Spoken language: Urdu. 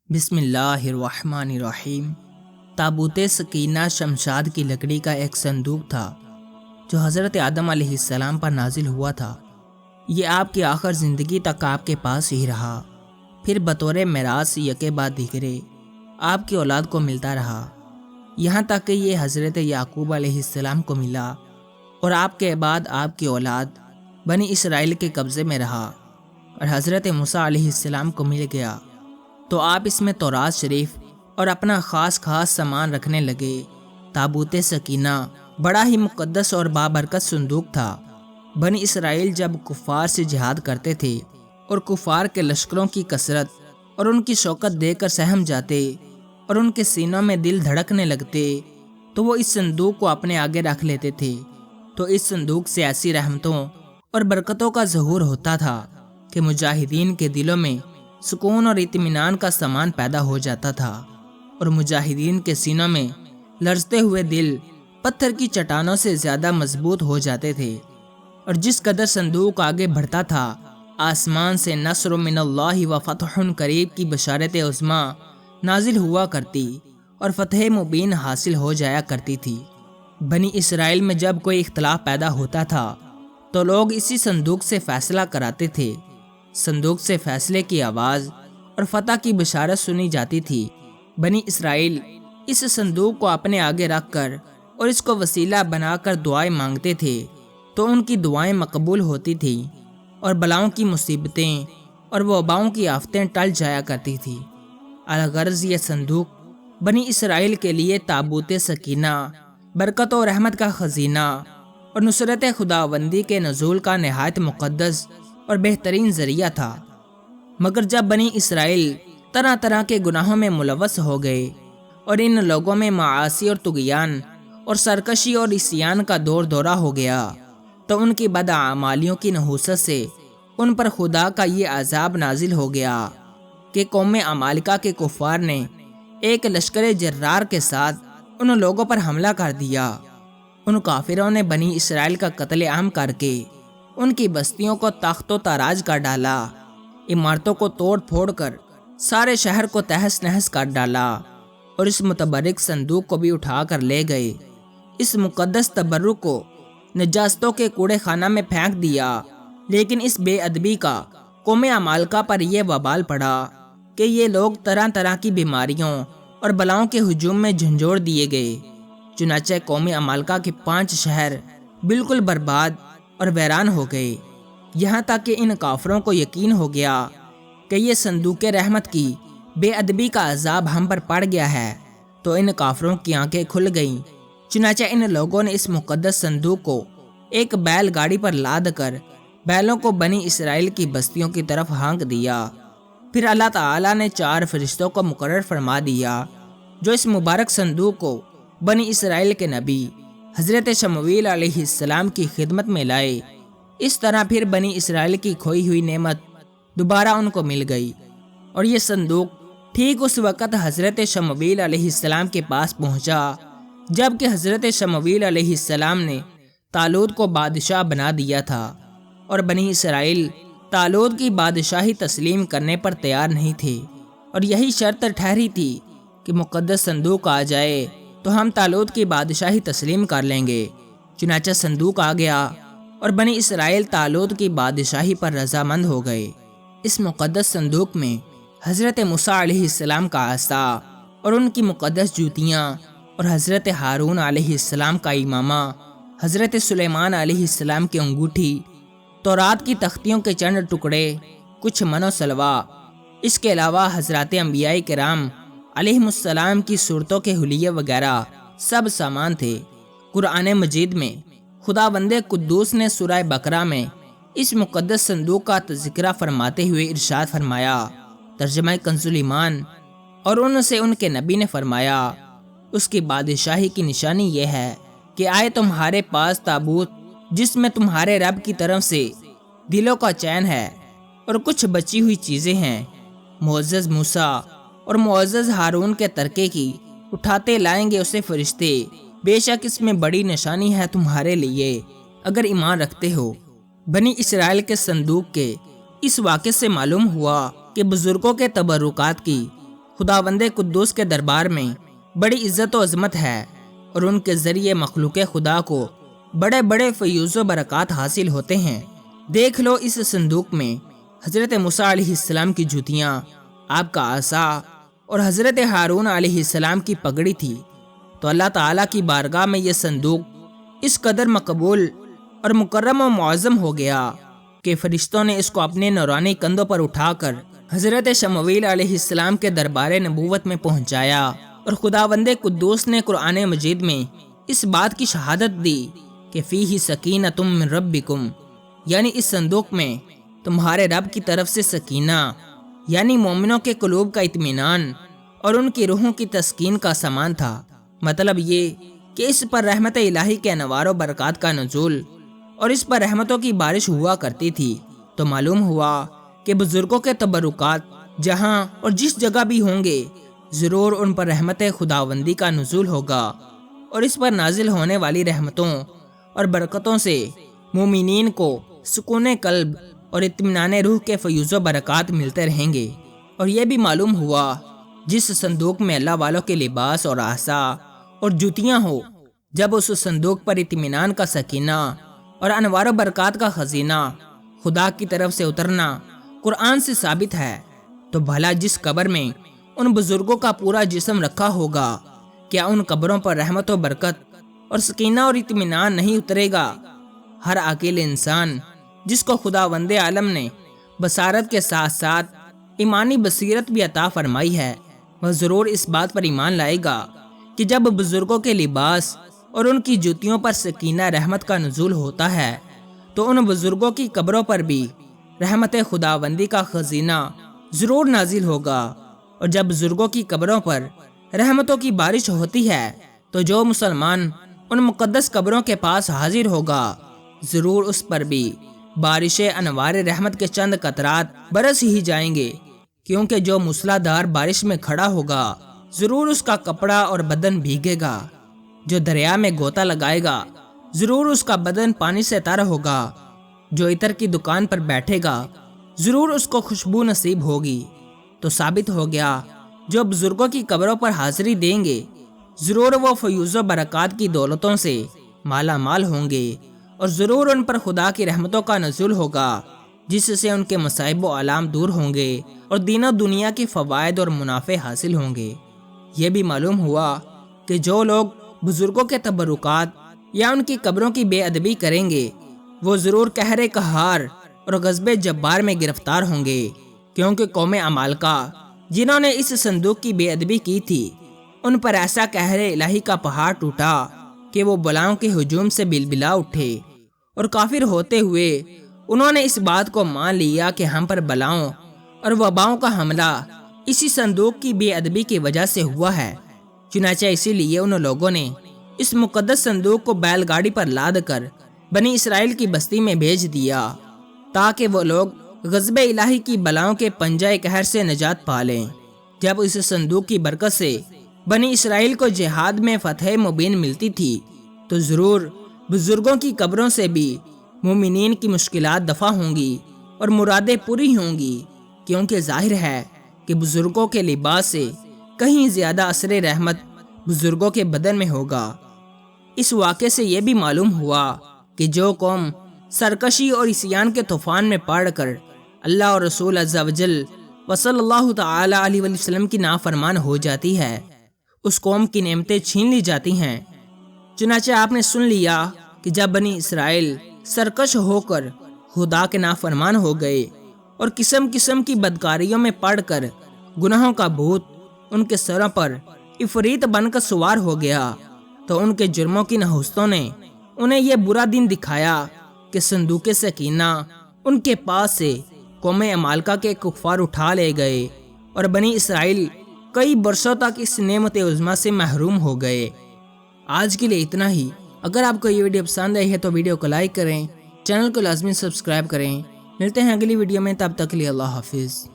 بسم اللہ الرحمن الرحیم۔ تابوت سکینہ شمشاد کی لکڑی کا ایک صندوق تھا جو حضرت آدم علیہ السلام پر نازل ہوا تھا۔ یہ آپ کی آخر زندگی تک آپ کے پاس ہی رہا، پھر بطور میراث یکے بعد دیگرے آپ کی اولاد کو ملتا رہا، یہاں تک کہ یہ حضرت یعقوب علیہ السلام کو ملا اور آپ کے بعد آپ کی اولاد بنی اسرائیل کے قبضے میں رہا، اور حضرت موسیٰ علیہ السلام کو مل گیا تو آپ اس میں تورات شریف اور اپنا خاص سامان رکھنے لگے۔ تابوت سکینہ بڑا ہی مقدس اور بابرکت صندوق تھا۔ بنی اسرائیل جب کفار سے جہاد کرتے تھے اور کفار کے لشکروں کی کثرت اور ان کی شوکت دیکھ کر سہم جاتے اور ان کے سینوں میں دل دھڑکنے لگتے تو وہ اس صندوق کو اپنے آگے رکھ لیتے تھے، تو اس صندوق سے ایسی رحمتوں اور برکتوں کا ظہور ہوتا تھا کہ مجاہدین کے دلوں میں سکون اور اطمینان کا سامان پیدا ہو جاتا تھا، اور مجاہدین کے سینوں میں لرزتے ہوئے دل پتھر کی چٹانوں سے زیادہ مضبوط ہو جاتے تھے۔ اور جس قدر صندوق آگے بڑھتا تھا، آسمان سے نصر من اللہ و فتح قریب کی بشارت عظمیٰ نازل ہوا کرتی اور فتح مبین حاصل ہو جایا کرتی تھی۔ بنی اسرائیل میں جب کوئی اختلاف پیدا ہوتا تھا تو لوگ اسی صندوق سے فیصلہ کراتے تھے۔ صندوق سے فیصلے کی آواز اور فتح کی بشارت سنی جاتی تھی۔ بنی اسرائیل اس صندوق کو اپنے آگے رکھ کر اور اس کو وسیلہ بنا کر دعائیں مانگتے تھے تو ان کی دعائیں مقبول ہوتی تھیں اور بلاؤں کی مصیبتیں اور وباؤں کی آفتیں ٹل جایا کرتی تھیں۔ الغرض یہ صندوق بنی اسرائیل کے لیے تابوت سکینہ، برکت و رحمت کا خزینہ اور نصرت خداوندی کے نزول کا نہایت مقدس اور بہترین ذریعہ تھا۔ مگر جب بنی اسرائیل طرح طرح کے گناہوں میں ملوث ہو گئے اور ان لوگوں میں معاصی اور طغیان اور سرکشی اور عصیان کا دور دورہ ہو گیا تو ان کی بداعمالیوں کی نحوست سے ان پر خدا کا یہ عذاب نازل ہو گیا کہ قوم عمالقہ کے کفار نے ایک لشکر جرار کے ساتھ ان لوگوں پر حملہ کر دیا۔ ان کافروں نے بنی اسرائیل کا قتل عام کر کے ان کی بستیوں کو تخت و تاراج کر ڈالا، عمارتوں کو توڑ پھوڑ کر سارے شہر کو تہس نہس کر ڈالا اور اس متبرک صندوق کو بھی اٹھا کر لے گئے۔ اس مقدس تبرک کو نجاستوں کے کوڑے خانہ میں پھینک دیا۔ لیکن اس بے ادبی کا قوم عمالقہ پر یہ وبال پڑا کہ یہ لوگ طرح طرح کی بیماریوں اور بلاؤں کے ہجوم میں جھنجھوڑ دیے گئے۔ چنانچہ قوم عمالقہ کے 5 شہر بالکل برباد اور ویران ہو گئے، یہاں تک کہ ان کافروں کو یقین ہو گیا کہ یہ صندوق رحمت کی بے ادبی کا عذاب ہم پر پڑ گیا ہے، تو ان کافروں کی آنکھیں کھل گئیں۔ چنانچہ ان لوگوں نے اس مقدس صندوق کو ایک بیل گاڑی پر لاد کر بیلوں کو بنی اسرائیل کی بستیوں کی طرف ہانک دیا۔ پھر اللہ تعالیٰ نے 4 فرشتوں کو مقرر فرما دیا جو اس مبارک صندوق کو بنی اسرائیل کے نبی حضرت شمویل علیہ السلام کی خدمت میں لائے۔ اس طرح پھر بنی اسرائیل کی کھوئی ہوئی نعمت دوبارہ ان کو مل گئی، اور یہ صندوق ٹھیک اس وقت حضرت شمویل علیہ السلام کے پاس پہنچا جب کہ حضرت شمویل علیہ السلام نے طالوت کو بادشاہ بنا دیا تھا، اور بنی اسرائیل طالوت کی بادشاہی تسلیم کرنے پر تیار نہیں تھے، اور یہی شرط ٹھہری تھی کہ مقدس صندوق آ جائے تو ہم طالوت کی بادشاہی تسلیم کر لیں گے۔ چنانچہ صندوق آ گیا اور بنی اسرائیل طالوت کی بادشاہی پر رضامند ہو گئے۔ اس مقدس صندوق میں حضرت موسیٰ علیہ السلام کا عصا اور ان کی مقدس جوتیاں، اور حضرت ہارون علیہ السلام کا امامہ، حضرت سلیمان علیہ السلام کی انگوٹھی، تورات کی تختیوں کے چند ٹکڑے، کچھ من و سلوا، اس کے علاوہ حضرات انبیاء کرام علیہ السلام کی صورتوں کے حلیے وغیرہ سب سامان تھے۔ قرآن مجید میں خداوند قدوس نے سورہ بقرہ میں اس مقدس صندوق کا تذکرہ فرماتے ہوئے ارشاد فرمایا، ترجمہ کنز ایمان، اور ان سے ان کے نبی نے فرمایا، اس کی بادشاہی کی نشانی یہ ہے کہ آئے تمہارے پاس تابوت جس میں تمہارے رب کی طرف سے دلوں کا چین ہے اور کچھ بچی ہوئی چیزیں ہیں۔ معزز موسیٰ اور معزز ہارون کے ترکے کی اٹھاتے لائیں گے اسے فرشتے، بے شک اس میں بڑی نشانی ہے تمہارے لیے اگر ایمان رکھتے ہو۔ بنی اسرائیل کے صندوق کے اس واقعے سے معلوم ہوا کہ بزرگوں کے تبرکات کی خداوند قدوس کے دربار میں بڑی عزت و عظمت ہے اور ان کے ذریعے مخلوق خدا کو بڑے بڑے فیوز و برکات حاصل ہوتے ہیں۔ دیکھ لو اس صندوق میں حضرت موسیٰ علیہ السلام کی جوتیاں، آپ کا عصا اور حضرت ہارون علیہ السلام کی پگڑی تھی۔ تو اللہ تعالیٰ کی بارگاہ میں یہ صندوق اس قدر مقبول اور مکرم و معظم ہو گیا کہ فرشتوں نے اس کو اپنے نورانی کندھوں پر اٹھا کر حضرت شمویل علیہ السلام کے دربار نبوت میں پہنچایا، اور خداوند قدوس نے قرآن مجید میں اس بات کی شہادت دی کہ فیہ سکینۃ من ربکم، یعنی اس صندوق میں تمہارے رب کی طرف سے سکینہ، یعنی مومنوں کے قلوب کا اطمینان اور ان کی روحوں کی تسکین کا سامان تھا۔ مطلب یہ کہ اس پر رحمت الہی کے انوار و برکات کا نزول اور اس پر رحمتوں کی بارش ہوا کرتی تھی۔ تو معلوم ہوا کہ بزرگوں کے تبرکات جہاں اور جس جگہ بھی ہوں گے، ضرور ان پر رحمت خداوندی کا نزول ہوگا، اور اس پر نازل ہونے والی رحمتوں اور برکتوں سے مومنین کو سکون قلب اور اطمینان روح کے فیوز و برکات ملتے رہیں گے۔ اور یہ بھی معلوم ہوا جس صندوق میں اللہ والوں کے لباس اور عصا اور جوتیاں ہو، جب اس صندوق پر اطمینان کا سکینہ اور انوار و برکات کا خزینہ خدا کی طرف سے اترنا قرآن سے ثابت ہے، تو بھلا جس قبر میں ان بزرگوں کا پورا جسم رکھا ہوگا، کیا ان قبروں پر رحمت و برکت اور سکینہ اور اطمینان نہیں اترے گا؟ ہر عاقل انسان جس کو خداوند عالم نے بصارت کے ساتھ ساتھ ایمانی بصیرت بھی عطا فرمائی ہے، وہ ضرور اس بات پر ایمان لائے گا کہ جب بزرگوں کے لباس اور ان کی جوتیوں پر سکینہ رحمت کا نزول ہوتا ہے، تو ان بزرگوں کی قبروں پر بھی رحمت خداوندی کا خزینہ ضرور نازل ہوگا، اور جب بزرگوں کی قبروں پر رحمتوں کی بارش ہوتی ہے، تو جو مسلمان ان مقدس قبروں کے پاس حاضر ہوگا، ضرور اس پر بھی بارش انوار رحمت کے چند قطرات برس ہی جائیں گے، کیونکہ جو موسلا دھار بارش میں کھڑا ہوگا، ضرور اس کا کپڑا اور بدن بھیگے گا۔ جو دریا میں غوطہ لگائے گا، ضرور اس کا بدن پانی سے تر ہوگا۔ جو عطر کی دکان پر بیٹھے گا، ضرور اس کو خوشبو نصیب ہوگی۔ تو ثابت ہو گیا جو بزرگوں کی قبروں پر حاضری دیں گے، ضرور وہ فیوز و برکات کی دولتوں سے مالا مال ہوں گے، اور ضرور ان پر خدا کی رحمتوں کا نزول ہوگا، جس سے ان کے مصائب و آلام دور ہوں گے اور دین و دنیا کے فوائد اور منافع حاصل ہوں گے۔ یہ بھی معلوم ہوا کہ جو لوگ بزرگوں کے تبرکات یا ان کی قبروں کی بے ادبی کریں گے، وہ ضرور قہر قہار اور غضب جبار میں گرفتار ہوں گے، کیونکہ قوم عمالقہ جنہوں نے اس صندوق کی بے ادبی کی تھی، ان پر ایسا قہر الہی کا پہاڑ ٹوٹا کہ وہ بلاؤں کے ہجوم سے بلبلا اٹھے، اور کافر ہوتے ہوئے انہوں نے اس بات کو مان لیا کہ ہم پر بلاؤں اور وباؤں کا حملہ اسی صندوق کی بے ادبی کی وجہ سے ہوا ہے۔ چنانچہ اسی لیے ان لوگوں نے اس مقدس صندوق کو بیل گاڑی پر لاد کر بنی اسرائیل کی بستی میں بھیج دیا، تاکہ وہ لوگ غضب الہی کی بلاؤں کے پنجہ قہر سے نجات پا لیں۔ جب اس صندوق کی برکت سے بنی اسرائیل کو جہاد میں فتح مبین ملتی تھی، تو ضرور بزرگوں کی قبروں سے بھی مومنین کی مشکلات دفع ہوں گی اور مرادیں پوری ہوں گی، کیونکہ ظاہر ہے کہ بزرگوں کے لباس سے کہیں زیادہ اثر رحمت بزرگوں کے بدن میں ہوگا۔ اس واقعے سے یہ بھی معلوم ہوا کہ جو قوم سرکشی اور عصیان کے طوفان میں پڑ کر اللہ اور رسول عز و جل وصلی اللہ تعالی علیہ وسلم کی نافرمان ہو جاتی ہے، اس قوم کی نعمتیں چھین لی جاتی ہیں۔ چنانچہ آپ نے سن لیا کہ جب بنی اسرائیل سرکش ہو کر خدا کے نافرمان ہو گئے اور قسم قسم کی بدکاریوں میں پڑ کر گناہوں کا بھوت ان کے سروں پر عفریت بن کر سوار ہو گیا، تو ان کے جرموں کی نحوستوں نے انہیں یہ برا دن دکھایا کہ صندوق سکینہ ان کے پاس سے قوم عمالقہ کے کفار اٹھا لے گئے، اور بنی اسرائیل کئی برسوں تک اس نعمت عظمیٰ سے محروم ہو گئے۔ آج کے لیے اتنا ہی۔ اگر آپ کو یہ ویڈیو پسند آئی ہے تو ویڈیو کو لائک کریں، چینل کو لازمی سبسکرائب کریں۔ ملتے ہیں اگلی ویڈیو میں، تب تک کے لیے اللہ حافظ۔